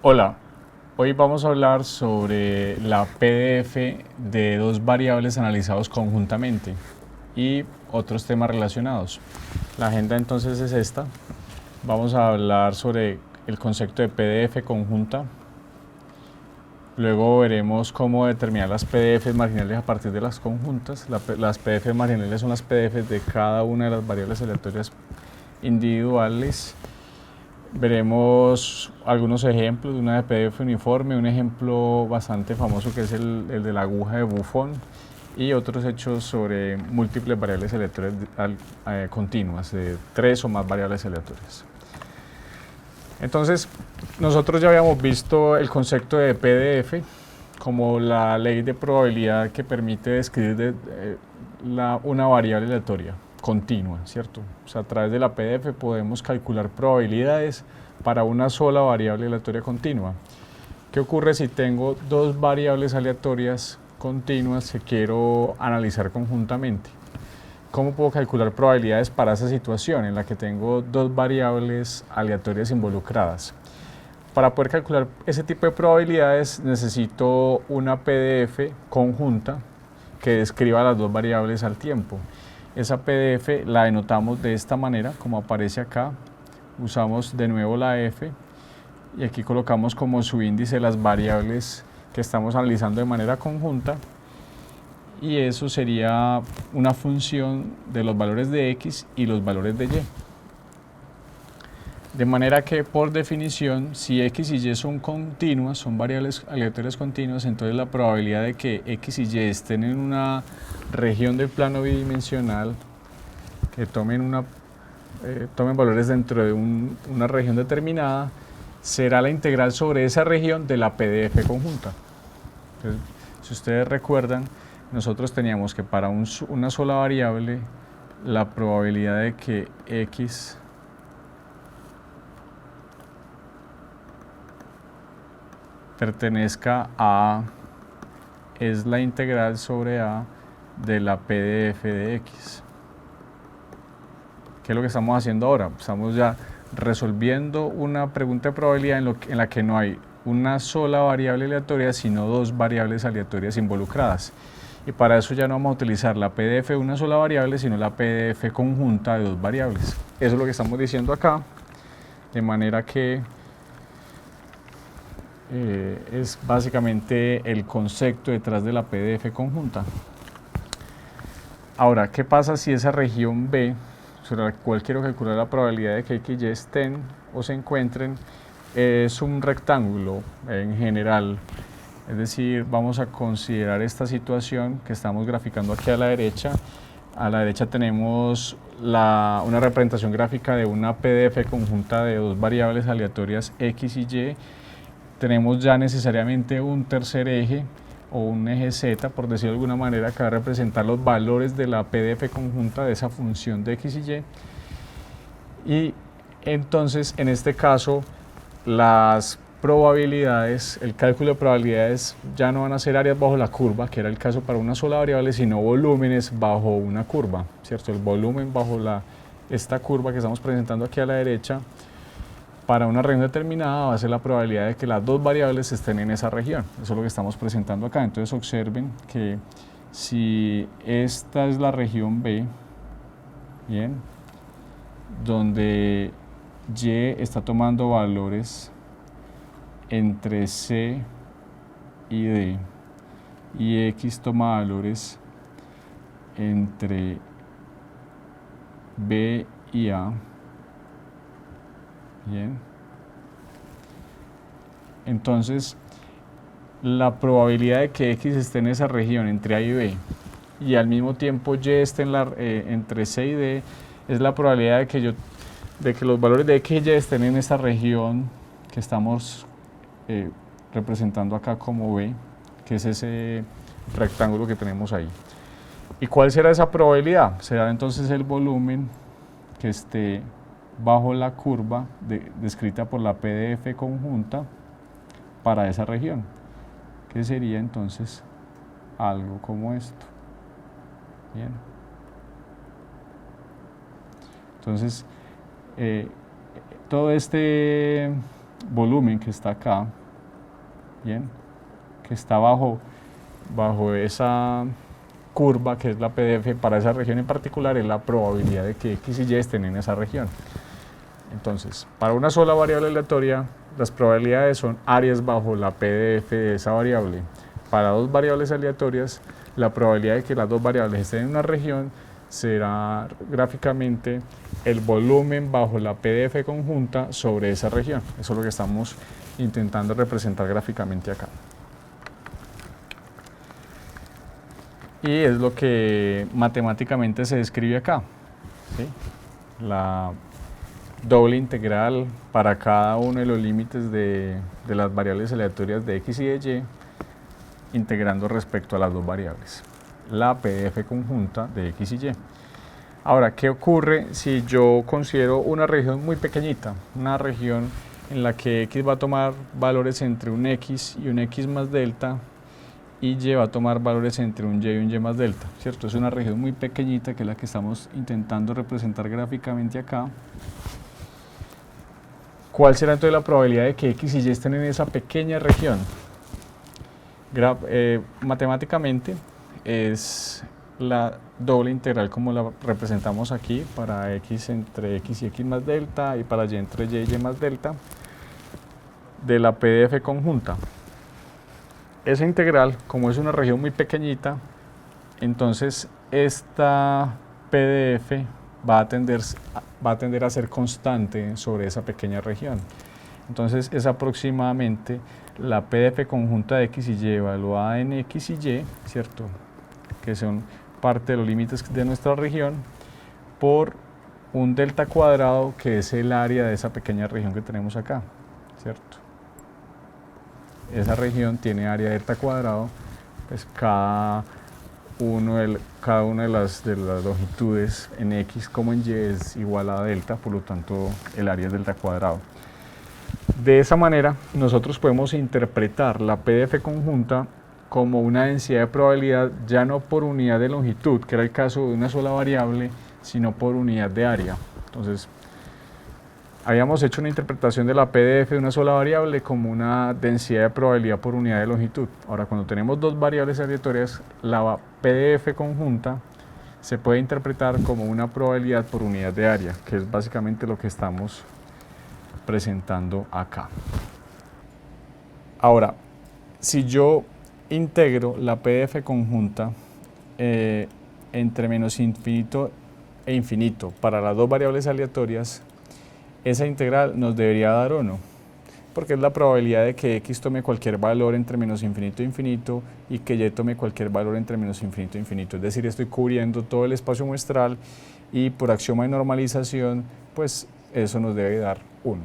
Hola, hoy vamos a hablar sobre la PDF de dos variables analizados conjuntamente y otros temas relacionados. La agenda entonces es esta. Vamos a hablar sobre el concepto de PDF conjunta. Luego veremos cómo determinar las PDFs marginales a partir de las conjuntas. Las PDFs marginales son las PDFs de cada una de las variables aleatorias individuales. Veremos algunos ejemplos de una de PDF uniforme, un ejemplo bastante famoso que es el de la aguja de Buffon y otros hechos sobre múltiples variables aleatorias continuas, de tres o más variables aleatorias. Entonces, nosotros ya habíamos visto el concepto de PDF como la ley de probabilidad que permite describir una variable aleatoria continua, ¿cierto? O sea, a través de la PDF podemos calcular probabilidades para una sola variable aleatoria continua. ¿Qué ocurre si tengo dos variables aleatorias continuas que quiero analizar conjuntamente? ¿Cómo puedo calcular probabilidades para esa situación en la que tengo dos variables aleatorias involucradas? Para poder calcular ese tipo de probabilidades necesito una PDF conjunta que describa las dos variables al tiempo. Esa PDF la denotamos de esta manera, como aparece acá. Usamos de nuevo la F y aquí colocamos como subíndice las variables que estamos analizando de manera conjunta, y eso sería una función de los valores de X y los valores de Y. De manera que, por definición, si X y Y son continuas, son variables aleatorias continuas, entonces la probabilidad de que X y Y estén en una región del plano bidimensional, que tomen valores dentro de una región determinada, será la integral sobre esa región de la PDF conjunta. Entonces, si ustedes recuerdan, nosotros teníamos que para una sola variable, la probabilidad de que X pertenezca a es la integral sobre A de la PDF de X. ¿Qué es lo que estamos haciendo ahora? Estamos ya resolviendo una pregunta de probabilidad en la que no hay una sola variable aleatoria, sino dos variables aleatorias involucradas. Y para eso ya no vamos a utilizar la PDF de una sola variable, sino la PDF conjunta de dos variables. Eso es lo que estamos diciendo acá, de manera que es básicamente el concepto detrás de la PDF conjunta. Ahora, ¿qué pasa si esa región B, sobre la cual quiero calcular la probabilidad de que X y Y estén o se encuentren, es un rectángulo en general? Es decir, vamos a considerar esta situación que estamos graficando aquí a la derecha. A la derecha tenemos una representación gráfica de una PDF conjunta de dos variables aleatorias X y Y. Tenemos ya necesariamente un tercer eje o un eje Z, por decirlo de alguna manera, que va a representar los valores de la PDF conjunta de esa función de X y Y. Y entonces, en este caso, las probabilidades, el cálculo de probabilidades ya no van a ser áreas bajo la curva, que era el caso para una sola variable, sino volúmenes bajo una curva, ¿cierto? El volumen bajo esta curva que estamos presentando aquí a la derecha, para una región determinada va a ser la probabilidad de que las dos variables estén en esa región. Eso es lo que estamos presentando acá. Entonces observen que si esta es la región B, bien, donde Y está tomando valores entre C y D, y X toma valores entre B y A, bien, entonces la probabilidad de que X esté en esa región entre A y B y al mismo tiempo Y esté entre C y D es la probabilidad de que los valores de X y Y estén en esta región que estamos representando acá como B, que es ese rectángulo que tenemos ahí. ¿Y cuál será esa probabilidad? Será entonces el volumen que esté bajo la curva descrita por la PDF conjunta para esa región, que sería entonces algo como esto. Bien. Entonces, todo este volumen que está acá, bien, que está bajo esa curva que es la PDF para esa región en particular, es la probabilidad de que X y Y estén en esa región. Entonces, para una sola variable aleatoria, las probabilidades son áreas bajo la PDF de esa variable. Para dos variables aleatorias, la probabilidad de que las dos variables estén en una región será gráficamente el volumen bajo la PDF conjunta sobre esa región. Eso es lo que estamos intentando representar gráficamente acá. Y es lo que matemáticamente se describe acá, ¿sí? La doble integral para cada uno de los límites de las variables aleatorias de X y de Y, integrando respecto a las dos variables. La PDF conjunta de X y Y. Ahora, ¿qué ocurre si yo considero una región muy pequeñita? Una región en la que X va a tomar valores entre un X y un X más delta, y Y va a tomar valores entre un Y y un Y más delta, ¿cierto? Es una región muy pequeñita que es la que estamos intentando representar gráficamente acá. ¿Cuál será entonces la probabilidad de que X y Y estén en esa pequeña región? Matemáticamente es la doble integral como la representamos aquí para X entre X y X más delta y para Y entre Y y Y más delta de la PDF conjunta. Esa integral, como es una región muy pequeñita, entonces esta PDF va a tender a ser constante sobre esa pequeña región. Entonces es aproximadamente la PDF conjunta de X y Y evaluada en X y Y, ¿cierto? Que son parte de los límites de nuestra región, por un delta cuadrado, que es el área de esa pequeña región que tenemos acá, ¿cierto? Esa región tiene área delta cuadrado, pues cada una de las longitudes en X como en Y es igual a delta, por lo tanto el área es delta cuadrado. De esa manera nosotros podemos interpretar la PDF conjunta como una densidad de probabilidad ya no por unidad de longitud, que era el caso de una sola variable, sino por unidad de área. Entonces, habíamos hecho una interpretación de la PDF de una sola variable como una densidad de probabilidad por unidad de longitud. Ahora, cuando tenemos dos variables aleatorias, la PDF conjunta se puede interpretar como una probabilidad por unidad de área, que es básicamente lo que estamos presentando acá. Ahora, si yo integro la PDF conjunta entre menos infinito e infinito para las dos variables aleatorias, esa integral nos debería dar 1, porque es la probabilidad de que X tome cualquier valor entre menos infinito e infinito y que Y tome cualquier valor entre menos infinito e infinito. Es decir, estoy cubriendo todo el espacio muestral y por axioma de normalización, pues eso nos debe dar 1.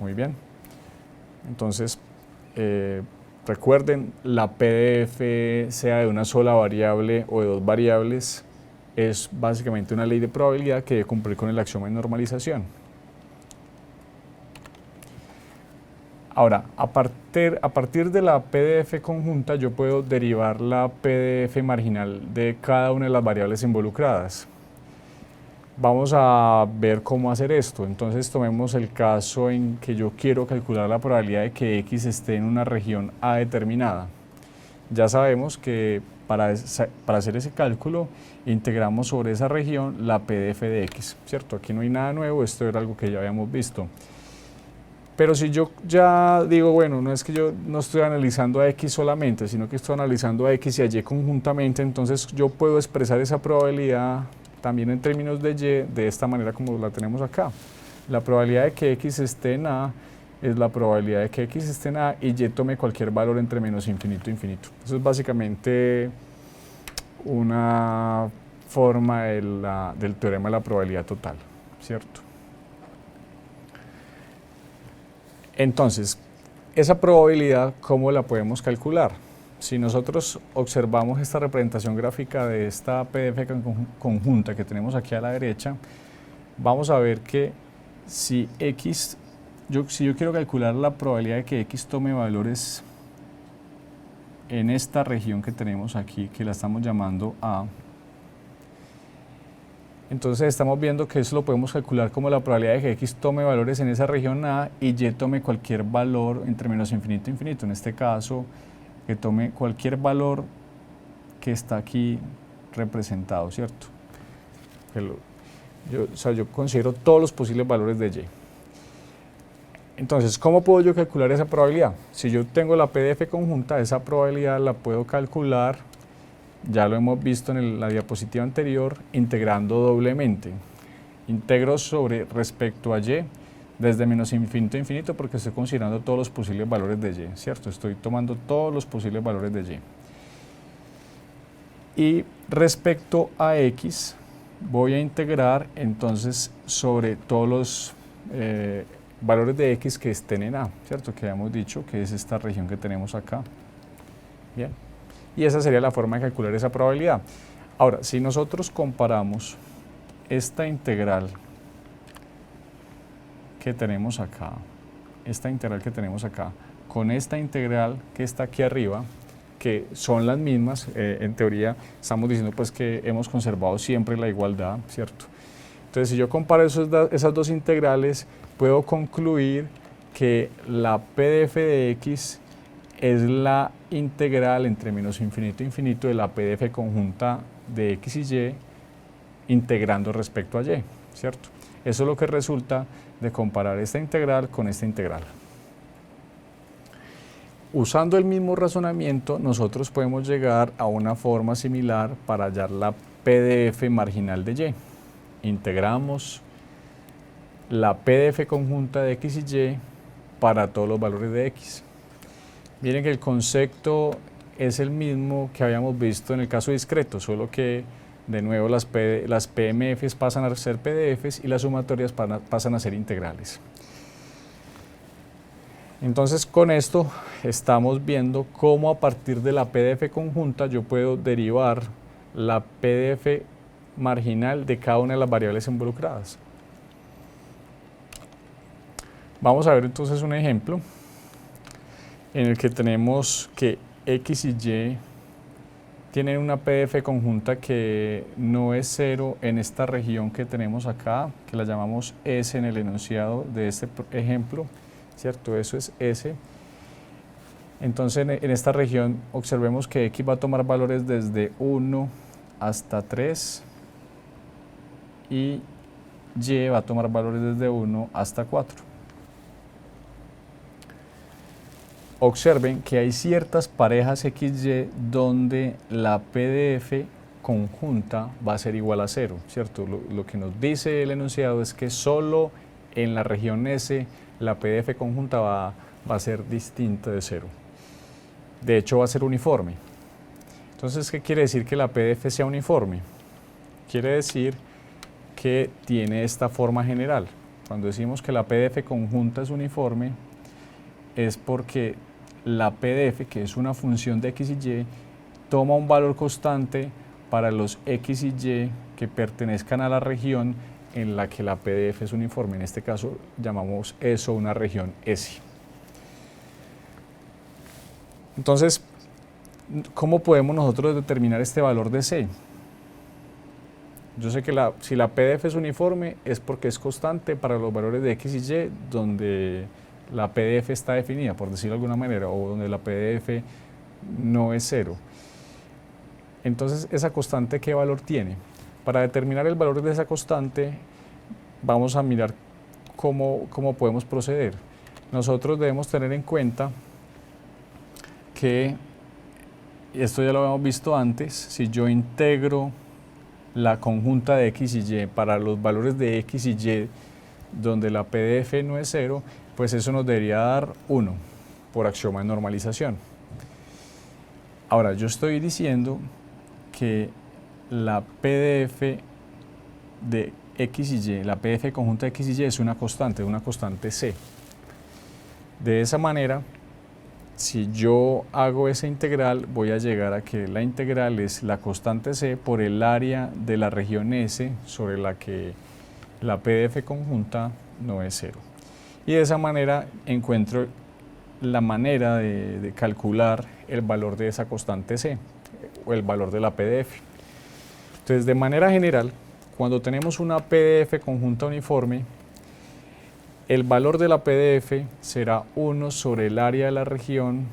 Muy bien. Entonces, recuerden, la PDF, sea de una sola variable o de dos variables, es básicamente una ley de probabilidad que debe cumplir con el axioma de normalización. Ahora, a partir de la PDF conjunta, yo puedo derivar la PDF marginal de cada una de las variables involucradas. Vamos a ver cómo hacer esto. Entonces, tomemos el caso en que yo quiero calcular la probabilidad de que X esté en una región A determinada. Ya sabemos que para hacer ese cálculo, integramos sobre esa región la PDF de X, ¿cierto? Aquí no hay nada nuevo, esto era algo que ya habíamos visto. Pero si yo ya digo, bueno, no es que yo no estoy analizando a X solamente, sino que estoy analizando a X y a Y conjuntamente, entonces yo puedo expresar esa probabilidad también en términos de Y de esta manera como la tenemos acá. La probabilidad de que X esté en A es la probabilidad de que X esté en A y Y tome cualquier valor entre menos infinito e infinito. Eso es básicamente una forma del teorema de la probabilidad total, ¿cierto? Entonces, esa probabilidad, ¿cómo la podemos calcular? Si nosotros observamos esta representación gráfica de esta PDF conjunta que tenemos aquí a la derecha, vamos a ver que si yo quiero calcular la probabilidad de que X tome valores en esta región que tenemos aquí, que la estamos llamando A, Entonces estamos viendo que eso lo podemos calcular como la probabilidad de que X tome valores en esa región A y Y tome cualquier valor entre menos infinito e infinito. En este caso, que tome cualquier valor que está aquí representado, ¿cierto? Yo considero todos los posibles valores de Y. Entonces, ¿cómo puedo yo calcular esa probabilidad? Si yo tengo la PDF conjunta, esa probabilidad la puedo calcular, ya lo hemos visto en la diapositiva anterior, integrando doblemente. Integro sobre respecto a Y desde menos infinito a infinito porque estoy considerando todos los posibles valores de Y, ¿cierto? Estoy tomando todos los posibles valores de Y. Y respecto a X, voy a integrar entonces sobre todos los valores de X que estén en A, ¿cierto? Que habíamos dicho que es esta región que tenemos acá. Bien. Y esa sería la forma de calcular esa probabilidad. Ahora, si nosotros comparamos esta integral que tenemos acá, con esta integral que está aquí arriba, que son las mismas, en teoría estamos diciendo pues que hemos conservado siempre la igualdad, ¿cierto? Entonces, si yo comparo esas dos integrales, puedo concluir que la PDF de X es la integral entre menos infinito e infinito de la PDF conjunta de X y Y integrando respecto a Y, ¿cierto? Eso es lo que resulta de comparar esta integral con esta integral. Usando el mismo razonamiento, nosotros podemos llegar a una forma similar para hallar la PDF marginal de Y. Integramos la PDF conjunta de X y Y para todos los valores de X. Miren que el concepto es el mismo que habíamos visto en el caso discreto, solo que de nuevo las PMFs pasan a ser PDFs y las sumatorias pasan a ser integrales. Entonces con esto estamos viendo cómo a partir de la PDF conjunta yo puedo derivar la PDF marginal de cada una de las variables involucradas. Vamos a ver entonces un ejemplo en el que tenemos que X y Y tienen una PDF conjunta que no es 0 en esta región que tenemos acá, que la llamamos S en el enunciado de este ejemplo, ¿cierto? Eso es S. Entonces en esta región observemos que X va a tomar valores desde 1 hasta 3 y Y va a tomar valores desde 1 hasta 4. Observen que hay ciertas parejas XY donde la PDF conjunta va a ser igual a 0, ¿cierto? Lo que nos dice el enunciado es que solo en la región S la PDF conjunta va a ser distinta de 0. De hecho, va a ser uniforme. Entonces, ¿qué quiere decir que la PDF sea uniforme? Quiere decir que tiene esta forma general. Cuando decimos que la PDF conjunta es uniforme, es porque la PDF, que es una función de X y Y, toma un valor constante para los X y Y que pertenezcan a la región en la que la PDF es uniforme. En este caso llamamos eso una región S. Entonces, ¿cómo podemos nosotros determinar este valor de C? Yo sé que si la PDF es uniforme es porque es constante para los valores de X y Y donde la PDF está definida, por decirlo de alguna manera, o donde la PDF no es 0. Entonces, ¿esa constante qué valor tiene? Para determinar el valor de esa constante, vamos a mirar cómo podemos proceder. Nosotros debemos tener en cuenta que, esto ya lo habíamos visto antes, si yo integro la conjunta de X y Y para los valores de X y Y donde la PDF no es 0, pues eso nos debería dar 1 por axioma de normalización. Ahora, yo estoy diciendo que la PDF de X y Y, la PDF conjunta de X y Y es una constante C. De esa manera, si yo hago esa integral, voy a llegar a que la integral es la constante C por el área de la región S sobre la que la PDF conjunta no es 0. Y de esa manera encuentro la manera de calcular el valor de esa constante C o el valor de la PDF. Entonces, de manera general, cuando tenemos una PDF conjunta uniforme, el valor de la PDF será 1 sobre el área de la región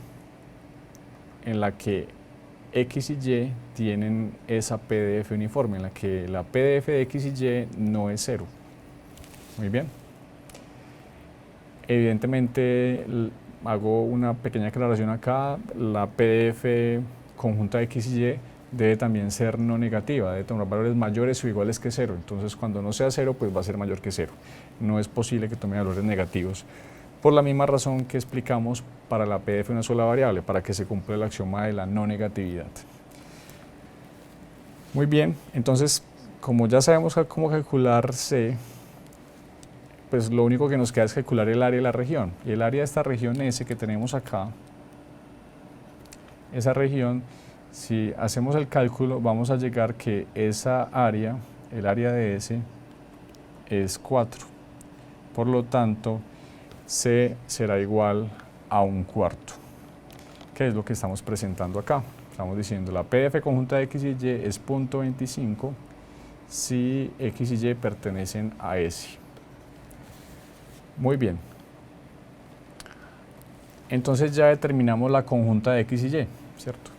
en la que X y Y tienen esa PDF uniforme, en la que la PDF de X y Y no es 0. Muy bien. Evidentemente, hago una pequeña aclaración acá, la PDF conjunta de X y Y debe también ser no negativa, debe tomar valores mayores o iguales que 0, entonces cuando no sea 0 pues va a ser mayor que 0. No es posible que tome valores negativos, por la misma razón que explicamos para la PDF una sola variable, para que se cumpla el axioma de la no negatividad. Muy bien, entonces como ya sabemos cómo calcular C, pues lo único que nos queda es calcular el área de la región, y el área de esta región S que tenemos acá, esa región, si hacemos el cálculo vamos a llegar que esa área, el área de S, es 4, por lo tanto C será igual a 1/4, que es lo que estamos presentando acá. Estamos diciendo la PDF conjunta de X y Y es 0.25 si X y Y pertenecen a S. Muy bien. Entonces ya determinamos la conjunta de X y Y, ¿cierto?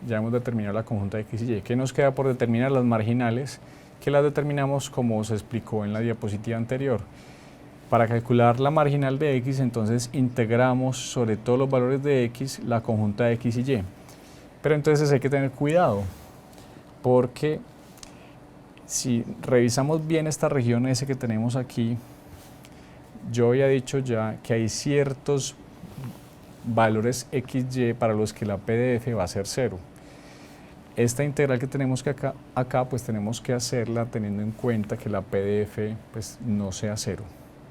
Ya hemos determinado la conjunta de X y Y. ¿Qué nos queda por determinar? Las marginales, que las determinamos como se explicó en la diapositiva anterior. Para calcular la marginal de X, entonces integramos sobre todos los valores de X la conjunta de X y Y. Pero entonces hay que tener cuidado, porque si revisamos bien esta región S que tenemos aquí, yo había dicho ya que hay ciertos valores XY para los que la PDF va a ser 0. Esta integral que tenemos que acá pues tenemos que hacerla teniendo en cuenta que la PDF pues no sea 0.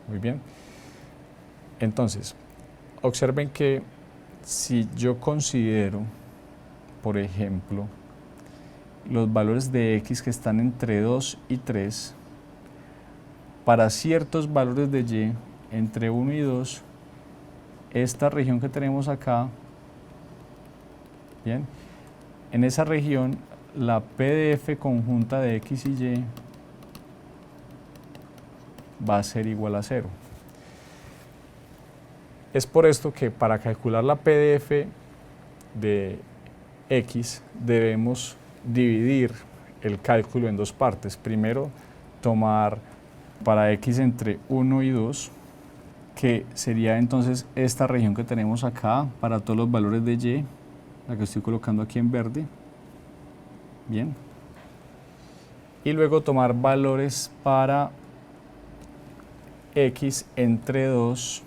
Muy bien. Entonces, observen que si yo considero, por ejemplo, los valores de X que están entre 2 y 3, para ciertos valores de Y entre 1 y 2, esta región que tenemos acá, bien, en esa región la PDF conjunta de X y Y va a ser igual a 0. Es por esto que para calcular la PDF de X debemos dividir el cálculo en dos partes. Primero, tomar para X entre 1 y 2, que sería entonces esta región que tenemos acá para todos los valores de Y, la que estoy colocando aquí en verde. Bien. Y luego tomar valores para X entre 2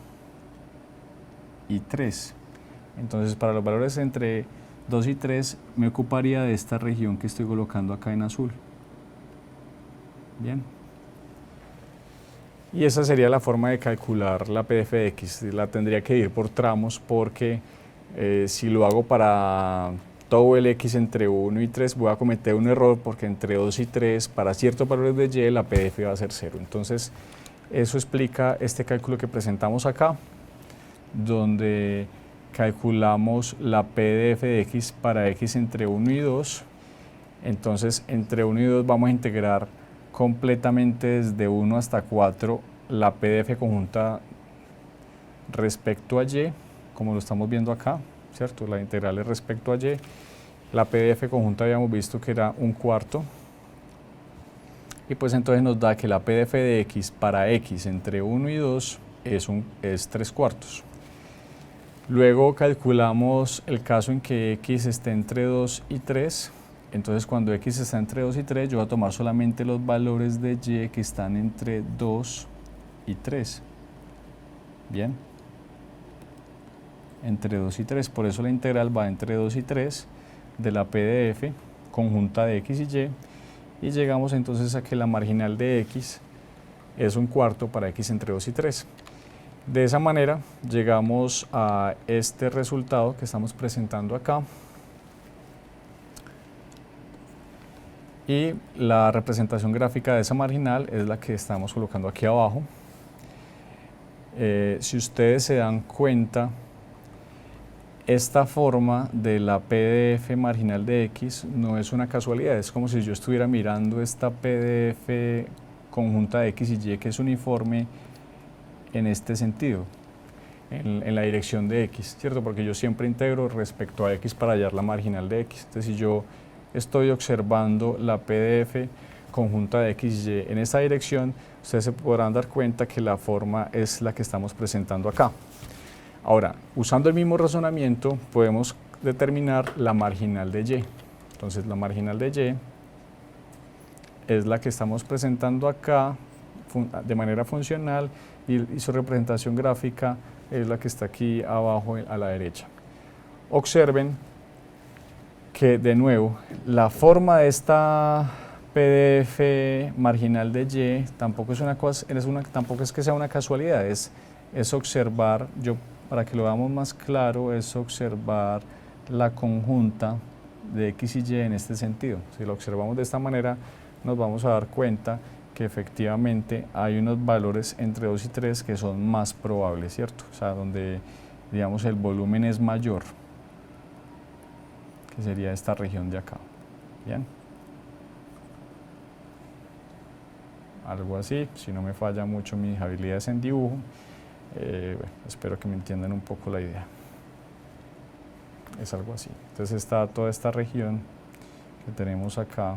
y 3. Entonces para los valores entre 2 y 3 me ocuparía de esta región que estoy colocando acá en azul. Bien. Y esa sería la forma de calcular la PDF de X. La tendría que ir por tramos porque si lo hago para todo el X entre 1 y 3 voy a cometer un error porque entre 2 y 3 para ciertos valores de Y la PDF va a ser 0. Entonces eso explica este cálculo que presentamos acá, donde calculamos la PDF de X para X entre 1 y 2. Entonces entre 1 y 2 vamos a integrar completamente desde 1 hasta 4 la PDF conjunta respecto a Y, como lo estamos viendo acá, ¿cierto? La integral es respecto a Y. La PDF conjunta habíamos visto que era 1/4. Y pues entonces nos da que la PDF de X para X entre 1 y 2 es 3/4. Luego calculamos el caso en que X esté entre 2 y 3. Entonces cuando X está entre 2 y 3 yo voy a tomar solamente los valores de Y que están entre 2 y 3. Bien. Entre 2 y 3. Por eso la integral va entre 2 y 3 de la PDF conjunta de X y Y. Y llegamos entonces a que la marginal de X es 1/4 para X entre 2 y 3. De esa manera llegamos a este resultado que estamos presentando acá. Y la representación gráfica de esa marginal es la que estamos colocando aquí abajo. Si ustedes se dan cuenta, esta forma de la P de f marginal de x no es una casualidad, es como si yo estuviera mirando esta P de f conjunta de x y y que es uniforme en este sentido, en la dirección de x, ¿cierto? Porque yo siempre integro respecto a x para hallar la marginal de x. Entonces, si yo estoy observando la P de f conjunta de x y y en esta dirección, ustedes se podrán dar cuenta que la forma es la que estamos presentando acá. Ahora, usando el mismo razonamiento, podemos determinar la marginal de y. Entonces, la marginal de y es la que estamos presentando acá de manera funcional y su representación gráfica es la que está aquí abajo a la derecha. Observen que, de nuevo, la forma de esta PDF marginal de y tampoco es que sea una casualidad, es observar, para que lo veamos más claro, es observar la conjunta de x y y en este sentido. Si lo observamos de esta manera, nos vamos a dar cuenta que efectivamente hay unos valores entre 2 y 3 que son más probables, ¿cierto? O sea, donde, digamos, el volumen es mayor, que sería esta región de acá. Bien. Algo así, si no me falla mucho mis habilidades en dibujo. Bueno, espero que me entiendan un poco la idea. Es algo así. Entonces está toda esta región que tenemos acá,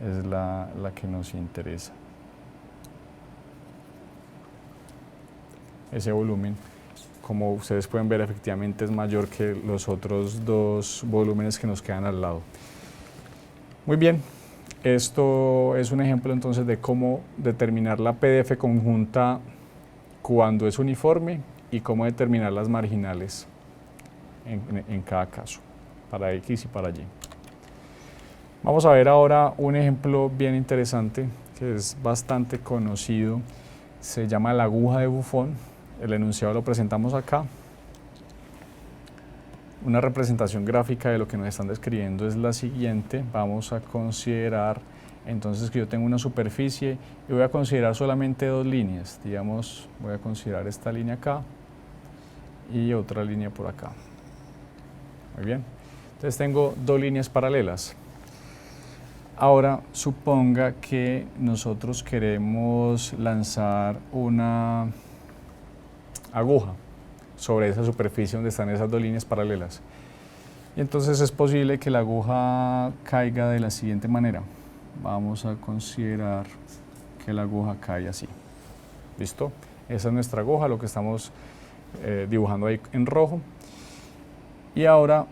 es la que nos interesa. Ese volumen, como ustedes pueden ver, efectivamente es mayor que los otros dos volúmenes que nos quedan al lado. Muy bien, esto es un ejemplo entonces de cómo determinar la PDF conjunta cuando es uniforme y cómo determinar las marginales en cada caso, para X y para Y. Vamos a ver ahora un ejemplo bien interesante que es bastante conocido, se llama la aguja de Buffon. El enunciado lo presentamos acá. Una representación gráfica de lo que nos están describiendo es la siguiente. Vamos a considerar entonces que yo tengo una superficie y voy a considerar solamente dos líneas. Digamos, voy a considerar esta línea acá y otra línea por acá. Muy bien. Entonces tengo dos líneas paralelas. Ahora suponga que nosotros queremos lanzar una aguja sobre esa superficie donde están esas dos líneas paralelas. Y entonces es posible que la aguja caiga de la siguiente manera. Vamos a considerar que la aguja cae así. ¿Listo? Esa es nuestra aguja, lo que estamos dibujando ahí en rojo. Y ahora,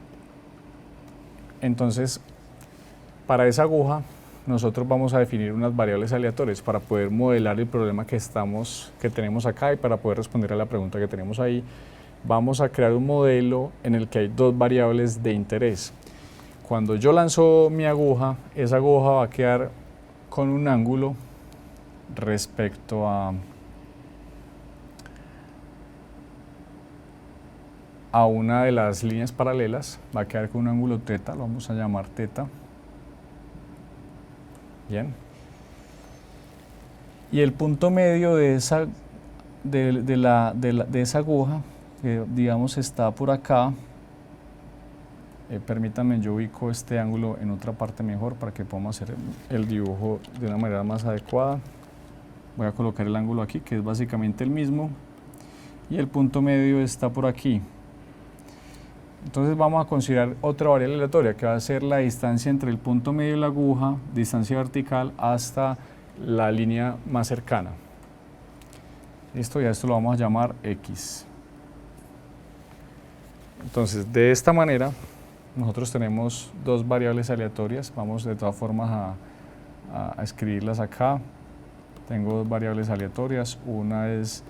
entonces, para esa aguja, nosotros vamos a definir unas variables aleatorias para poder modelar el problema que tenemos acá y para poder responder a la pregunta que tenemos ahí. Vamos a crear un modelo en el que hay dos variables de interés. Cuando yo lanzo mi aguja, esa aguja va a quedar con un ángulo respecto a una de las líneas paralelas, va a quedar con un ángulo θ, lo vamos a llamar θ. Bien. Y el punto medio de esa aguja, que digamos está por acá, permítanme, yo ubico este ángulo en otra parte mejor para que podamos hacer el dibujo de una manera más adecuada. Voy a colocar el ángulo aquí, que es básicamente el mismo, y el punto medio está por aquí. Entonces vamos a considerar otra variable aleatoria, que va a ser la distancia entre el punto medio de la aguja, distancia vertical, hasta la línea más cercana. Listo, ya esto lo vamos a llamar X. Entonces, de esta manera, nosotros tenemos dos variables aleatorias. Vamos de todas formas a escribirlas acá. Tengo dos variables aleatorias. Una es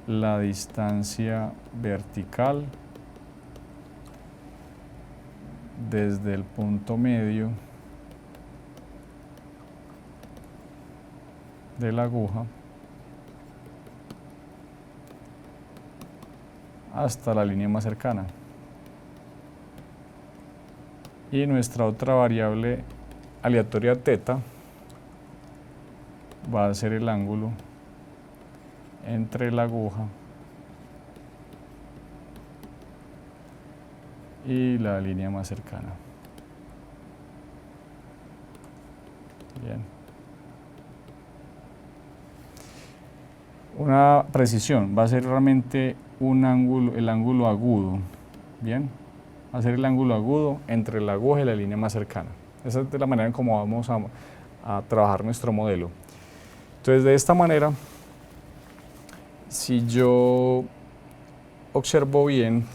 la distancia vertical desde el punto medio de la aguja hasta la línea más cercana. Y nuestra otra variable aleatoria θ va a ser el ángulo entre la aguja y la línea más cercana. Bien. Una precisión va a ser realmente un ángulo, el ángulo agudo. Bien, va a ser el ángulo agudo entre la aguja y la línea más cercana. Esa es de la manera en cómo vamos a trabajar nuestro modelo. Entonces, de esta manera, si yo observo bien,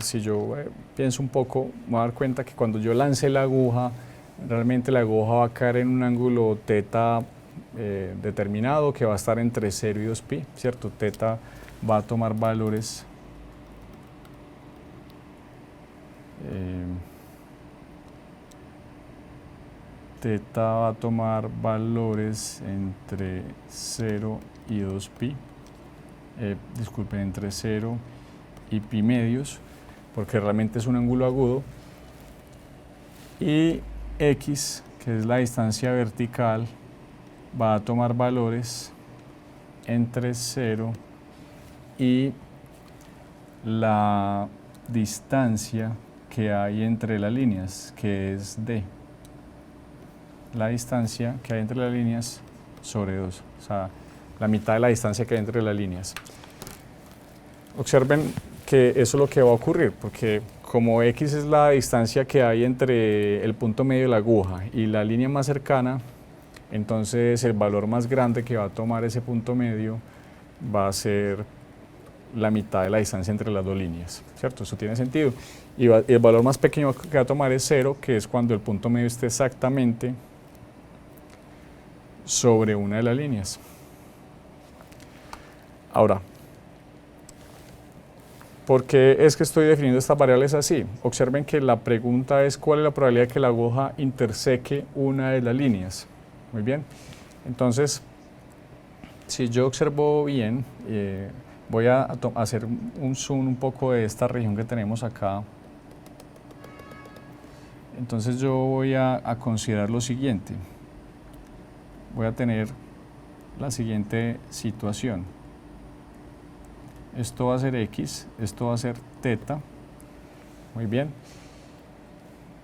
si yo pienso un poco, me voy a dar cuenta que cuando yo lance la aguja, realmente la aguja va a caer en un ángulo θ determinado que va a estar entre 0 y 2pi, ¿cierto? Θ va a tomar valores θ va a tomar valores entre 0 y 2pi, disculpen, entre 0 y pi medios, porque realmente es un ángulo agudo, y x, que es la distancia vertical, va a tomar valores entre 0 y la distancia que hay entre las líneas, que es d. La distancia que hay entre las líneas sobre 2, o sea, la mitad de la distancia que hay entre las líneas. Observen que eso es lo que va a ocurrir, porque como x es la distancia que hay entre el punto medio de la aguja y la línea más cercana, entonces el valor más grande que va a tomar ese punto medio va a ser la mitad de la distancia entre las dos líneas, ¿cierto? Eso tiene sentido. Y el valor más pequeño que va a tomar es 0, que es cuando el punto medio esté exactamente sobre una de las líneas. Ahora, ¿por qué es que estoy definiendo estas variables así? Observen que la pregunta es cuál es la probabilidad de que la aguja interseque una de las líneas. Muy bien, entonces, si yo observo bien, voy a hacer un zoom un poco de esta región que tenemos acá. Entonces yo voy a considerar lo siguiente. Voy a tener la siguiente situación. Esto va a ser x, esto va a ser θ. Muy bien.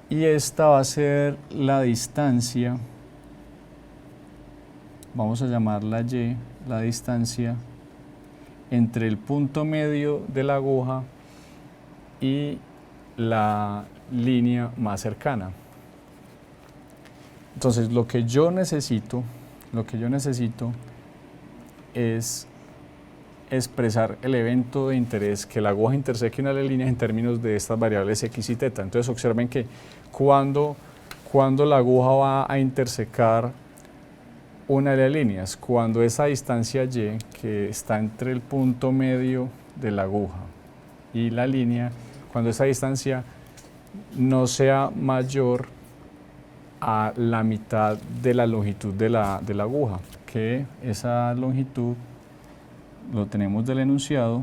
Y esta va a ser la distancia, vamos a llamarla y, la distancia entre el punto medio de la aguja y la línea más cercana. Entonces lo que yo necesito es expresar el evento de interés, que la aguja interseque una de las líneas en términos de estas variables x y θ. Entonces observen que cuando la aguja va a intersecar una de las líneas, cuando esa distancia y, que está entre el punto medio de la aguja y la línea, cuando esa distancia no sea mayor a la mitad de la longitud de la aguja, que esa longitud lo tenemos del enunciado,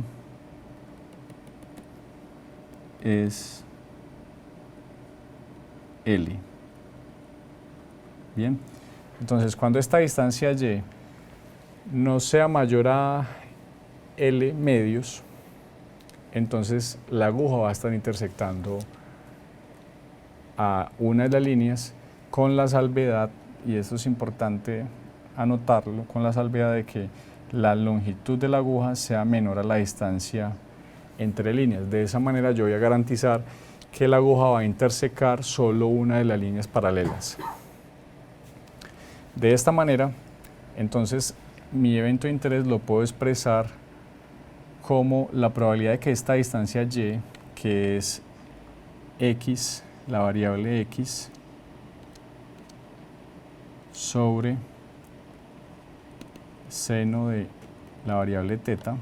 es L. Bien, entonces cuando esta distancia y no sea mayor a L medios, entonces la aguja va a estar intersectando a una de las líneas con la salvedad, y esto es importante anotarlo, con la salvedad de que la longitud de la aguja sea menor a la distancia entre líneas. De esa manera yo voy a garantizar que la aguja va a intersecar solo una de las líneas paralelas. De esta manera, entonces, mi evento de interés lo puedo expresar como la probabilidad de que esta distancia y, que es x, la variable x, sobre seno de la variable θ,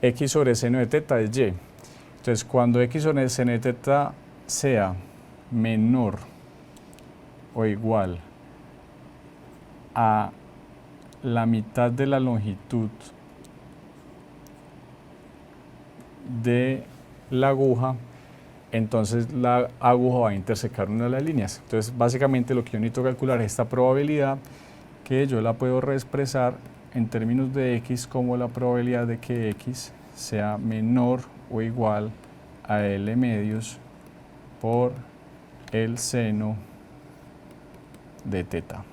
x sobre seno de θ es y. Entonces, cuando x sobre seno de θ sea menor o igual a la mitad de la longitud de la aguja, entonces la aguja va a intersecar una de las líneas. Entonces, básicamente lo que yo necesito calcular es esta probabilidad, que yo la puedo reexpresar en términos de x como la probabilidad de que x sea menor o igual a L medios por el seno de teta.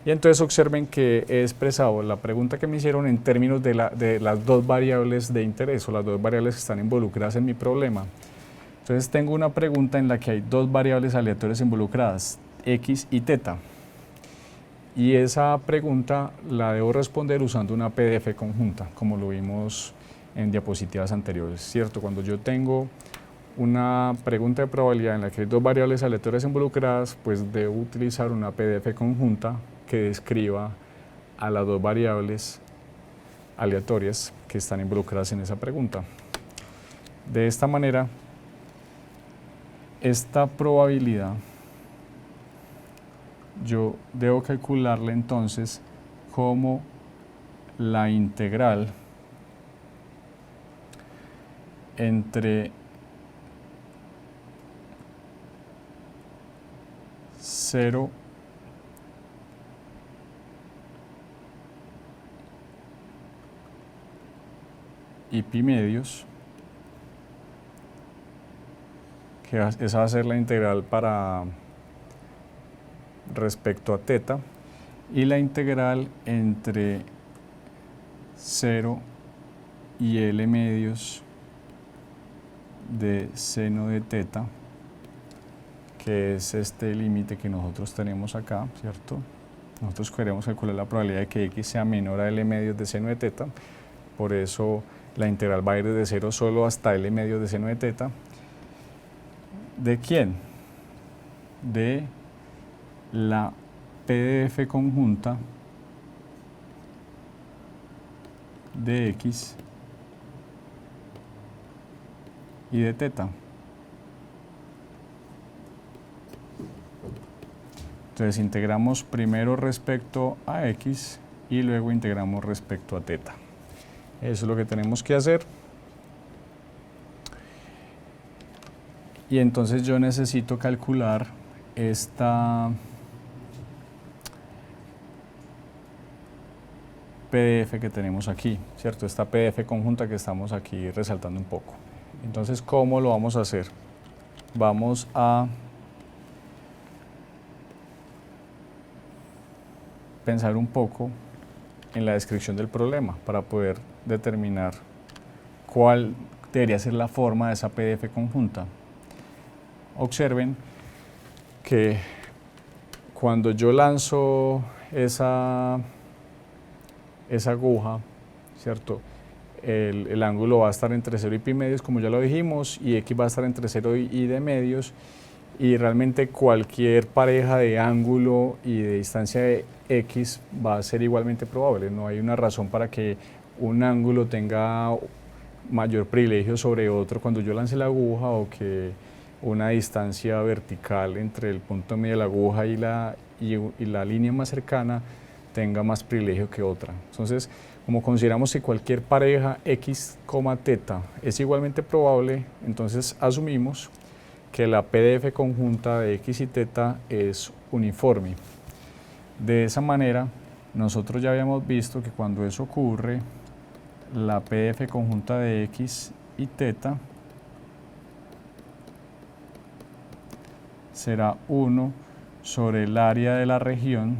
Y entonces observen que he expresado la pregunta que me hicieron en términos de las dos variables de interés o las dos variables que están involucradas en mi problema. Entonces tengo una pregunta en la que hay dos variables aleatorias involucradas, x y teta. Y esa pregunta la debo responder usando una PDF conjunta, como lo vimos en diapositivas anteriores, ¿cierto? Cuando yo tengo una pregunta de probabilidad en la que hay dos variables aleatorias involucradas, pues debo utilizar una PDF conjunta que describa a las dos variables aleatorias que están involucradas en esa pregunta. De esta manera, esta probabilidad yo debo calcularla entonces como la integral entre 0 y pi medios, que esa va a ser la integral para respecto a teta, y la integral entre 0 y L medios de seno de teta, que es este límite que nosotros tenemos acá, ¿cierto? Nosotros queremos calcular la probabilidad de que x sea menor a L medios de seno de teta, por eso la integral va a ir desde 0 solo hasta L medios de seno de teta. ¿De quién? De la PDF conjunta de x y de teta. Entonces integramos primero respecto a x y luego integramos respecto a teta. Eso es lo que tenemos que hacer. Y entonces yo necesito calcular esta PDF que tenemos aquí, ¿cierto? Esta PDF conjunta que estamos aquí resaltando un poco. Entonces, ¿cómo lo vamos a hacer? Vamos a pensar un poco en la descripción del problema para poder determinar cuál debería ser la forma de esa PDF conjunta. Observen que cuando yo lanzo esa aguja, ¿cierto? El ángulo va a estar entre 0 y pi medios, como ya lo dijimos, y x va a estar entre 0 y d medios, y realmente cualquier pareja de ángulo y de distancia de x va a ser igualmente probable. No hay una razón para que un ángulo tenga mayor privilegio sobre otro cuando yo lance la aguja, o que una distancia vertical entre el punto medio de la aguja y la línea más cercana tenga más privilegio que otra. Entonces, como consideramos que cualquier pareja x, teta es igualmente probable, entonces asumimos que la PDF conjunta de x y teta es uniforme. De esa manera, nosotros ya habíamos visto que cuando eso ocurre, la PDF conjunta de x y teta será 1 sobre el área de la región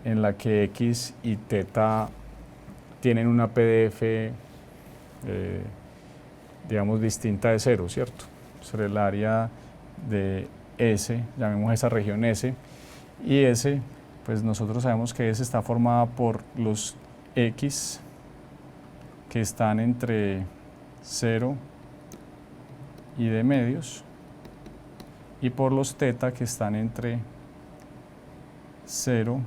en la que x y teta tienen una PDF, digamos, distinta de 0, ¿cierto? Sobre el área de S, llamemos a esa región S, y S, pues nosotros sabemos que S está formada por los x que están entre 0 y d medios, y por los teta que están entre 0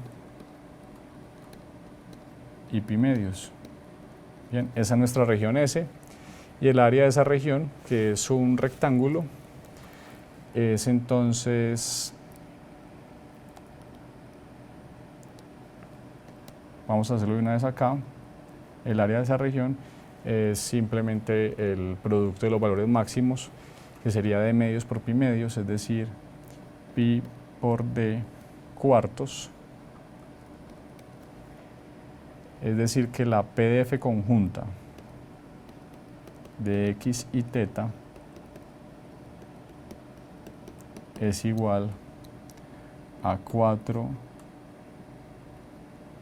y pi medios. Bien, esa es nuestra región S, y el área de esa región, que es un rectángulo, es entonces, vamos a hacerlo de una vez acá, el área de esa región es simplemente el producto de los valores máximos, que sería d medios por pi medios, es decir, pi por d cuartos, es decir que la P de F conjunta de X y teta es igual a 4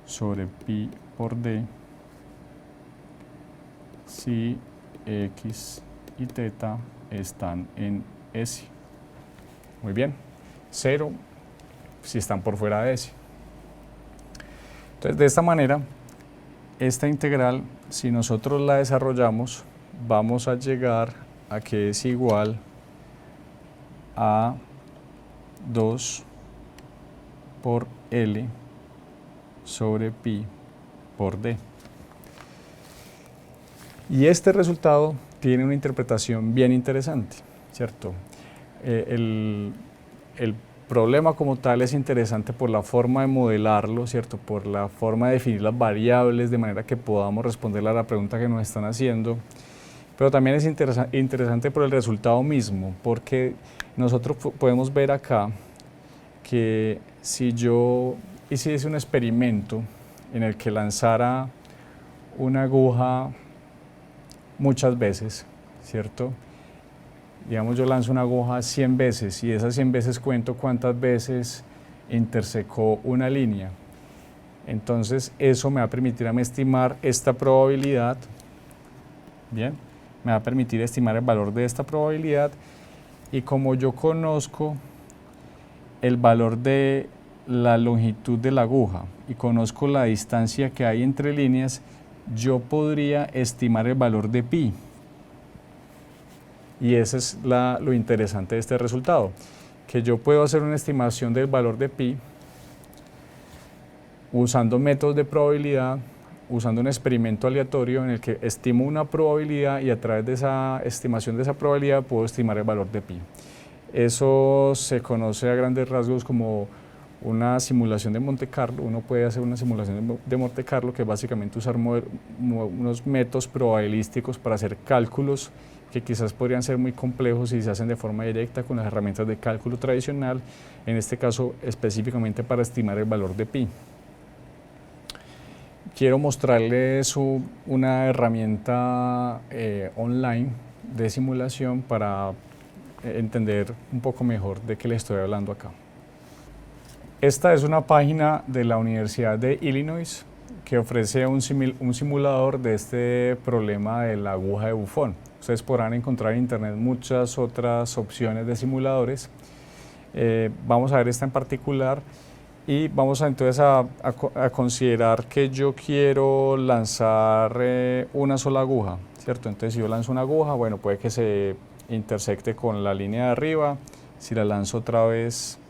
sobre pi por d si X y teta están en S. Muy bien, 0 si están por fuera de S. Entonces, de esta manera, esta integral, si nosotros la desarrollamos, vamos a llegar a que es igual a 2 por L sobre pi por d. Y este resultado tiene una interpretación bien interesante, ¿cierto? El problema como tal es interesante por la forma de modelarlo, ¿cierto? Por la forma de definir las variables de manera que podamos responder a la pregunta que nos están haciendo. Pero también es interesante por el resultado mismo, porque nosotros podemos ver acá que si yo hiciese un experimento en el que lanzara una aguja muchas veces, ¿cierto? Digamos, yo lanzo una aguja 100 veces y esas 100 veces cuento cuántas veces intersecó una línea. Entonces, eso me va a permitir a mí estimar esta probabilidad, ¿bien? Me va a permitir estimar el valor de esta probabilidad, y como yo conozco el valor de la longitud de la aguja y conozco la distancia que hay entre líneas, yo podría estimar el valor de pi. Y ese es lo interesante de este resultado, que yo puedo hacer una estimación del valor de pi usando métodos de probabilidad, usando un experimento aleatorio en el que estimo una probabilidad y a través de esa estimación de esa probabilidad puedo estimar el valor de pi. Eso se conoce a grandes rasgos como una simulación de Monte Carlo. Uno puede hacer una simulación de Monte Carlo, que es básicamente usar unos métodos probabilísticos para hacer cálculos que quizás podrían ser muy complejos si se hacen de forma directa con las herramientas de cálculo tradicional, en este caso específicamente para estimar el valor de pi. Quiero mostrarles una herramienta online de simulación para entender un poco mejor de qué les estoy hablando acá. Esta es una página de la Universidad de Illinois que ofrece un simulador de este problema de la aguja de bufón. Ustedes podrán encontrar en internet muchas otras opciones de simuladores. Vamos a ver esta en particular y vamos entonces a considerar que yo quiero lanzar una sola aguja, ¿cierto? Entonces, si yo lanzo una aguja, bueno, puede que se intersecte con la línea de arriba. Si la lanzo otra vez,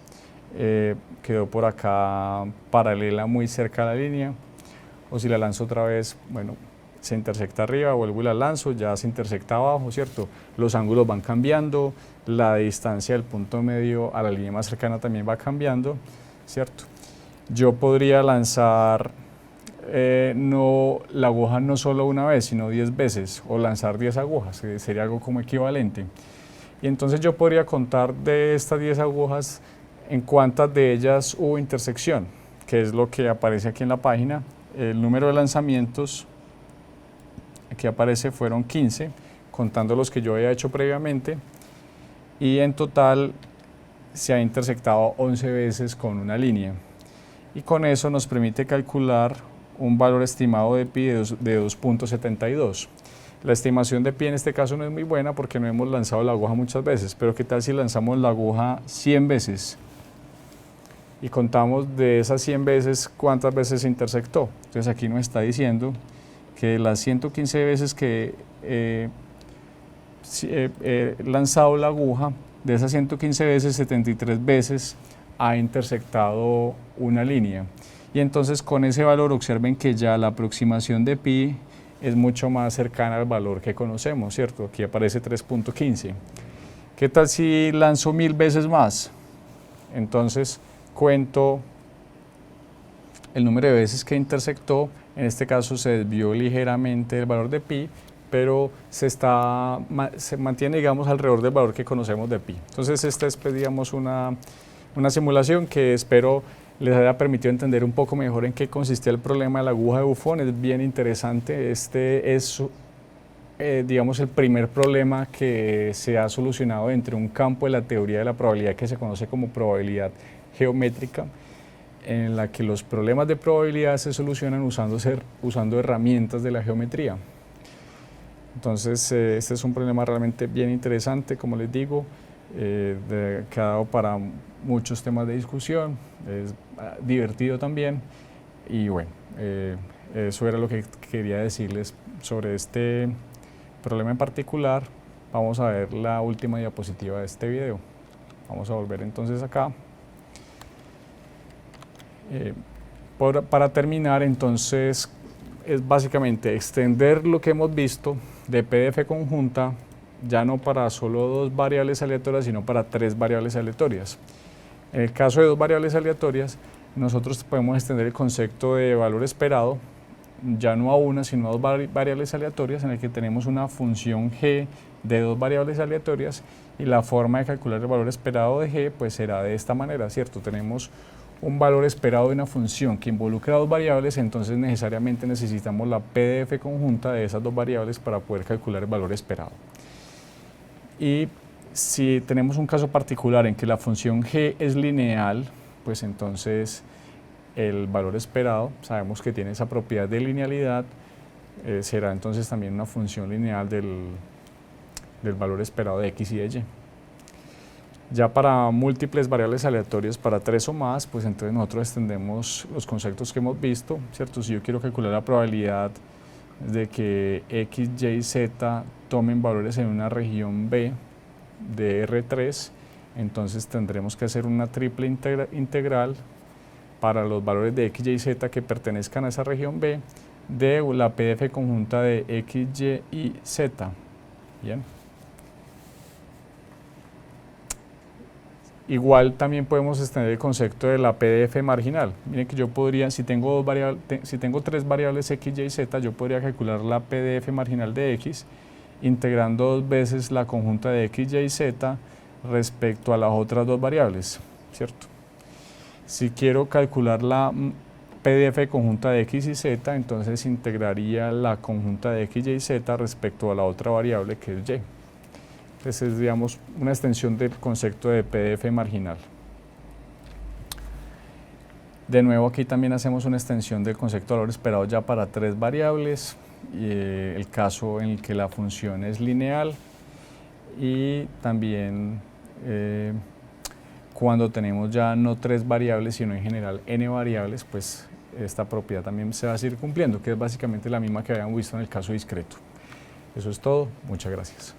quedó por acá paralela muy cerca a la línea, o si la lanzo otra vez, bueno, se intersecta arriba, vuelvo y la lanzo, ya se intersecta abajo, ¿cierto? Los ángulos van cambiando, la distancia del punto medio a la línea más cercana también va cambiando, ¿cierto? Yo podría lanzar la aguja no solo una vez, sino 10 veces, o lanzar 10 agujas, sería algo como equivalente. Y entonces yo podría contar de estas 10 agujas en cuántas de ellas hubo intersección, que es lo que aparece aquí en la página. El número de lanzamientos que aparece fueron 15, contando los que yo había hecho previamente, y en total se ha intersectado 11 veces con una línea. Y con eso nos permite calcular un valor estimado de pi de 2.72. La estimación de pi en este caso no es muy buena porque no hemos lanzado la aguja muchas veces, pero ¿qué tal si lanzamos la aguja 100 veces? Y contamos de esas 100 veces cuántas veces se intersectó. Entonces aquí nos está diciendo que las 115 veces que he lanzado la aguja, de esas 115 veces, 73 veces ha intersectado una línea. Y entonces con ese valor observen que ya la aproximación de pi es mucho más cercana al valor que conocemos, ¿cierto? Aquí aparece 3.15. ¿Qué tal si lanzo 1000 veces más? Entonces cuento el número de veces que intersectó. En este caso se desvió ligeramente el valor de pi, pero se mantiene, digamos, alrededor del valor que conocemos de pi. Entonces esta es, digamos, una simulación que espero les haya permitido entender un poco mejor en qué consistía el problema de la aguja de Buffon. Es bien interesante. Este es, digamos, el primer problema que se ha solucionado dentro de un campo de la teoría de la probabilidad que se conoce como probabilidad geométrica, en la que los problemas de probabilidad se solucionan usando herramientas de la geometría. Entonces, este es un problema realmente bien interesante, como les digo, que ha dado para muchos temas de discusión, es divertido también, y bueno, eso era lo que quería decirles sobre este problema en particular. Vamos a ver la última diapositiva de este video. Vamos a volver entonces acá. Para terminar, entonces, es básicamente extender lo que hemos visto de PDF conjunta, ya no para solo 2 variables aleatorias, sino para 3 variables aleatorias. En el caso de 2 variables aleatorias, nosotros podemos extender el concepto de valor esperado, ya no a una, sino a 2 variables aleatorias, en el que tenemos una función g de 2 variables aleatorias, y la forma de calcular el valor esperado de g pues será de esta manera, ¿cierto? Tenemos un valor esperado de una función que involucra 2 variables, entonces necesariamente necesitamos la PDF conjunta de esas 2 variables para poder calcular el valor esperado. Y si tenemos un caso particular en que la función g es lineal, pues entonces el valor esperado, sabemos que tiene esa propiedad de linealidad, será entonces también una función lineal del valor esperado de x y de y. Ya para múltiples variables aleatorias, para 3 o más, pues entonces nosotros extendemos los conceptos que hemos visto, ¿cierto? Si yo quiero calcular la probabilidad de que x, y, z tomen valores en una región B de R3, entonces tendremos que hacer una triple integral para los valores de x, y, z que pertenezcan a esa región B de la PDF conjunta de x, y z. Bien. Igual también podemos extender el concepto de la PDF marginal. Miren que yo podría, si tengo 3 variables x, y, z, yo podría calcular la PDF marginal de x integrando 2 veces la conjunta de x, y, z respecto a las otras 2 variables, ¿cierto? Si quiero calcular la PDF conjunta de x y z, entonces integraría la conjunta de x, y, z respecto a la otra variable que es y. Entonces es, digamos, una extensión del concepto de PDF marginal. De nuevo, aquí también hacemos una extensión del concepto de valor esperado ya para 3 variables, el caso en el que la función es lineal, y también cuando tenemos ya no 3 variables, sino en general n variables, pues esta propiedad también se va a seguir cumpliendo, que es básicamente la misma que habíamos visto en el caso discreto. Eso es todo, muchas gracias.